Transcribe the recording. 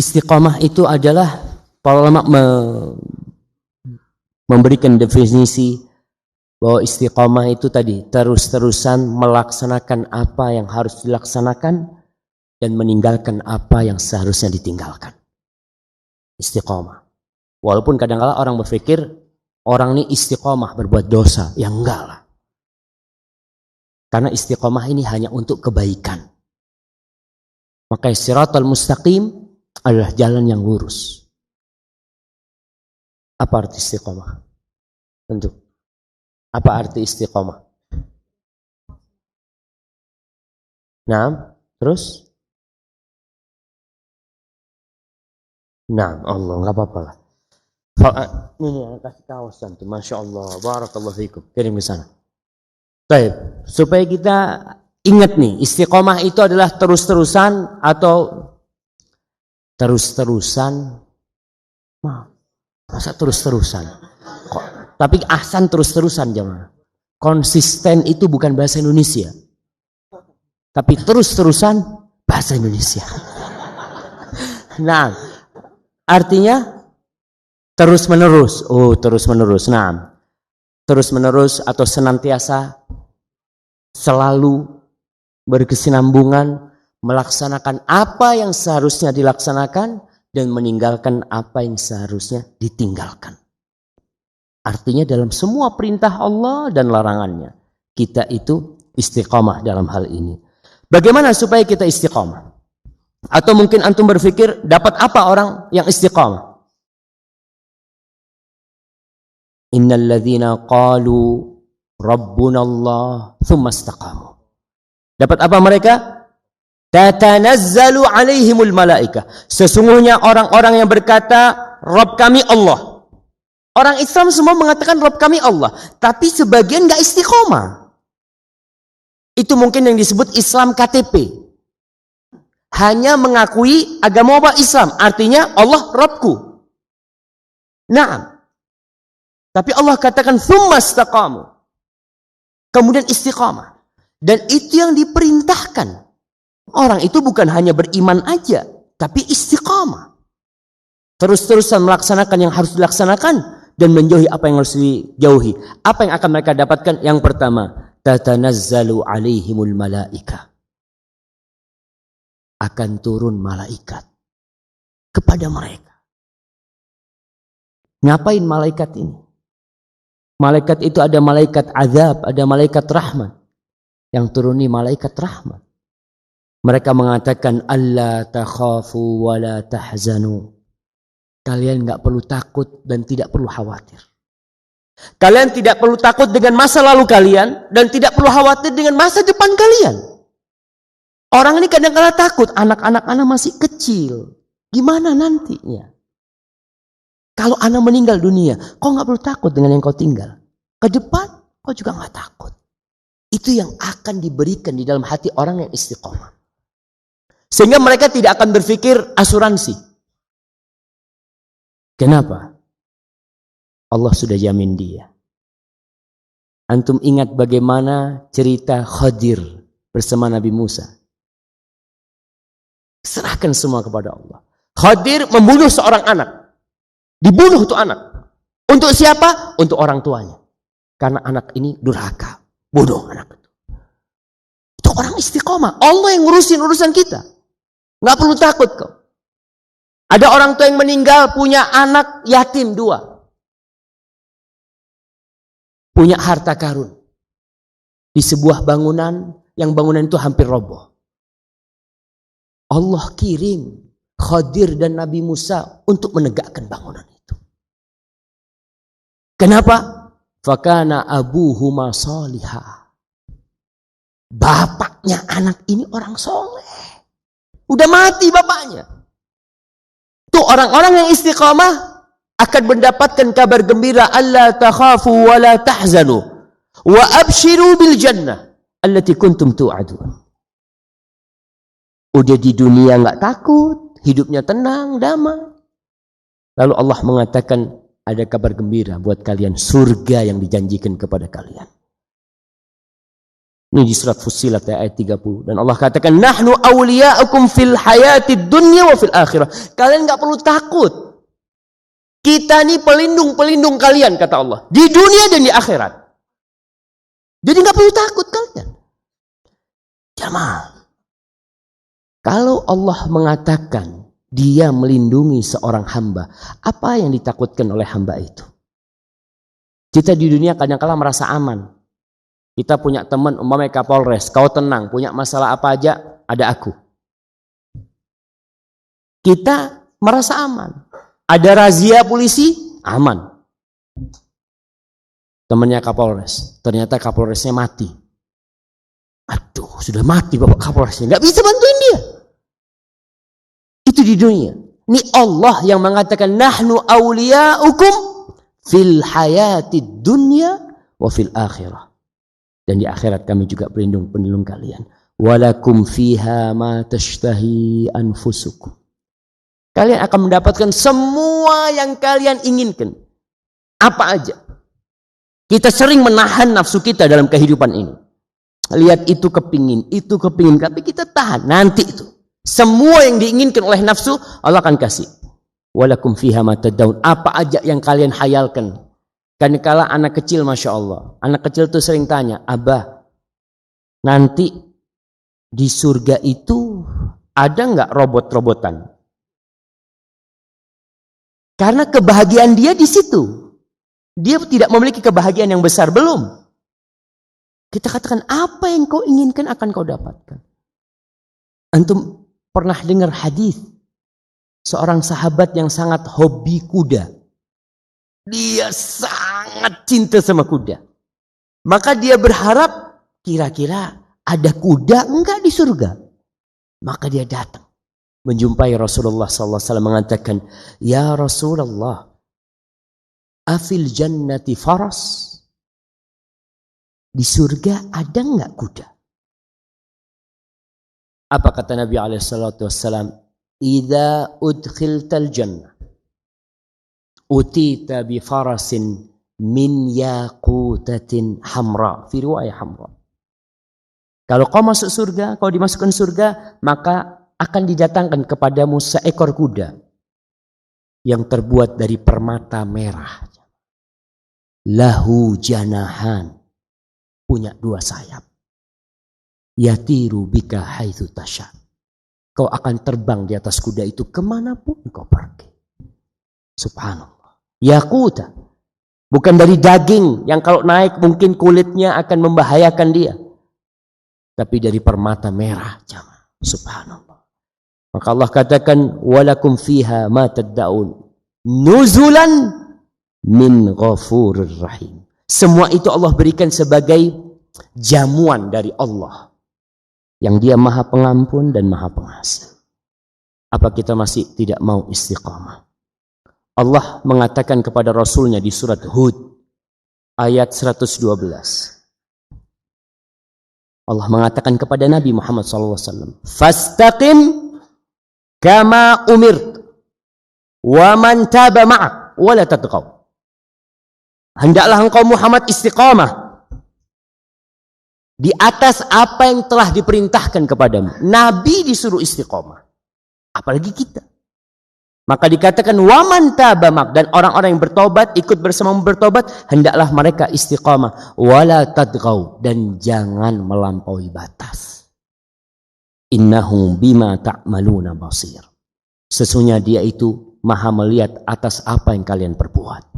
Istiqomah itu adalah para ulama memberikan definisi bahwa istiqomah itu tadi terus-terusan melaksanakan apa yang harus dilaksanakan dan meninggalkan apa yang seharusnya ditinggalkan. Istiqomah. Walaupun kadang-kala orang berpikir orang ini istiqomah berbuat dosa, ya enggak lah. Karena istiqomah ini hanya untuk kebaikan. Maka siratal mustaqim adalah jalan yang lurus. Apa arti istiqomah? Tentu. Apa arti istiqomah? Nah, terus? Nah, Allah, enggak apa-apa lah. Ini kasih kawasan tuh, Masya Allah, barakallahu fikum. Kirim ke sana. Baik, supaya kita ingat nih, istiqomah itu adalah terus-terusan atau terus-terusan. Masa terus-terusan? Tapi ahsan terus-terusan jemaah. Konsisten itu bukan bahasa Indonesia. Tapi terus-terusan bahasa Indonesia. Nah, artinya terus-menerus. Oh, terus-menerus. Nah, terus-menerus atau senantiasa selalu berkesinambungan melaksanakan apa yang seharusnya dilaksanakan dan meninggalkan apa yang seharusnya ditinggalkan. Artinya dalam semua perintah Allah dan larangannya, kita itu istiqamah dalam hal ini. Bagaimana supaya kita istiqamah? Atau mungkin antum berpikir dapat apa orang yang istiqamah? Innal ladzina qalu Rabbuna Allah thumma istaqamu. Dapat apa mereka? Tatanazzalu alaihimul malaikah. Sesungguhnya orang-orang yang berkata Rabb kami Allah. Orang Islam semua mengatakan Rabb kami Allah, tapi sebagian enggak istiqomah. Itu mungkin yang disebut Islam KTP. Hanya mengakui agama apa Islam, artinya Allah Rabbku. Nah, tapi Allah katakan tsumma istaqamu. Kemudian istiqamah. Dan itu yang diperintahkan. Orang itu bukan hanya beriman aja, tapi istiqamah. Terus-terusan melaksanakan yang harus dilaksanakan dan menjauhi apa yang harus dijauhi. Apa yang akan mereka dapatkan? Yang pertama, tatanazzalu alaihimul malaika. Akan turun malaikat kepada mereka. Ngapain malaikat ini? Malaikat itu ada malaikat azab, ada malaikat rahmat. Yang turuni malaikat rahmat. Mereka mengatakan alla takhafu wa la tahzanu. Kalian enggak perlu takut dan tidak perlu khawatir. Kalian tidak perlu takut dengan masa lalu kalian dan tidak perlu khawatir dengan masa depan kalian. Orang ini kadang-kadang takut, anak-anak anak masih kecil. Gimana nantinya? Kalau anak meninggal dunia, kau nggak perlu takut dengan yang kau tinggal. Ke depan, kau juga nggak takut. Itu yang akan diberikan di dalam hati orang yang istiqomah. Sehingga mereka tidak akan berpikir asuransi. Kenapa? Allah sudah jamin dia. Antum ingat bagaimana cerita Khadir bersama Nabi Musa? Serahkan semua kepada Allah. Khadir membunuh seorang anak. Dibunuh tuh anak. Untuk siapa? Untuk orang tuanya. Karena anak ini durhaka. Bodoh anak itu. Itu orang istiqomah. Allah yang ngurusin urusan kita. Nggak perlu takut kau. Ada orang tua yang meninggal punya anak yatim 2. Punya harta karun. Di sebuah bangunan yang bangunan itu hampir roboh. Allah kirim Khadir dan Nabi Musa untuk menegakkan bangunan itu. Kenapa? Fakana abuhuma salihah. Bapaknya anak ini orang soleh. Udah mati bapaknya. Tuh orang-orang yang istiqamah akan mendapatkan kabar gembira. Alla takhafu wa la tahzanu. Wa abshiru bil jannah. Allati kuntum tu'adun. Udah di dunia nggak takut, hidupnya tenang, damai. Lalu Allah mengatakan ada kabar gembira buat kalian, surga yang dijanjikan kepada kalian. Ini di surat Fussilat ayat 30. Dan Allah katakan, nahnu awliya'ukum fil hayatid dunya wa fil akhirah. Kalian enggak perlu takut. Kita ini pelindung-pelindung kalian, kata Allah. Di dunia dan di akhirat. Jadi enggak perlu takut kalian. Jamaah. Kalau Allah mengatakan dia melindungi seorang hamba, apa yang ditakutkan oleh hamba itu? Kita di dunia kadang-kala merasa aman. Kita punya teman umpamanya Kapolres, kau tenang, punya masalah apa aja, ada aku. Kita merasa aman. Ada razia polisi, aman. Temannya Kapolres, ternyata Kapolresnya mati. Aduh, sudah mati Bapak Kapolresnya, nggak bisa bantuin dia. Itu di dunia. Ini Allah yang mengatakan, nahnu awliya'ukum fil hayatid dunya wa fil akhirah. Dan di akhirat kami juga pelindung kalian. Walakum fiha ma tashtahi anfusukum. Kalian akan mendapatkan semua yang kalian inginkan. Apa aja. Kita sering menahan nafsu kita dalam kehidupan ini. Lihat itu kepingin. Tapi kita tahan. Nanti itu. Semua yang diinginkan oleh nafsu, Allah akan kasih. Walakum fiha ma taddaun. Apa aja yang kalian hayalkan. Karena kala anak kecil, Masya Allah. Anak kecil tuh sering tanya, Abah, nanti di surga itu ada nggak robot-robotan? Karena kebahagiaan dia di situ. Dia tidak memiliki kebahagiaan yang besar, belum. Kita katakan, apa yang kau inginkan akan kau dapatkan. Antum pernah dengar hadis seorang sahabat yang sangat hobi kuda. Dia sangat cinta sama kuda. Maka dia berharap kira-kira ada kuda enggak di surga. Maka dia datang menjumpai Rasulullah SAW mengatakan, ya Rasulullah, afil jannati faras? Di surga ada enggak kuda? Apa kata Nabi SAW? Idza udkhiltal jannah utita bi farasin min yaqutatin hamra, fi riwayah hamra. Kalau kau masuk surga, kau dimasukkan surga, maka akan didatangkan kepadamu seekor kuda yang terbuat dari permata merah. Lahu janahan, punya 2 sayap. Yatiru bika haitsu tasha. Kau akan terbang di atas kuda itu kemanapun kau pergi. Subhanallah. Yakuta. Bukan dari daging yang kalau naik mungkin kulitnya akan membahayakan dia. Tapi dari permata merah. Subhanallah. Maka Allah katakan, walakum fiha ma taddaun nuzulan min ghafurir rahim. Semua itu Allah berikan sebagai jamuan dari Allah. Yang dia maha pengampun dan maha pengasih. Apa kita masih tidak mau istiqamah? Allah mengatakan kepada Rasulnya di surat Hud ayat 112. Allah mengatakan kepada Nabi Muhammad SAW, fastaqim kama umirt wa man taba ma'ak wa la tatghaw. Hendaklah engkau Muhammad istiqamah di atas apa yang telah diperintahkan kepadamu. Nabi disuruh istiqamah. Apalagi kita. Maka dikatakan waman tabamak, dan orang-orang yang bertobat ikut bersamamu bertobat, hendaklah mereka istiqamah wala tadghaw, dan jangan melampaui batas. Innahu bima ta'maluna basir. Sesungguhnya dia itu maha melihat atas apa yang kalian perbuat.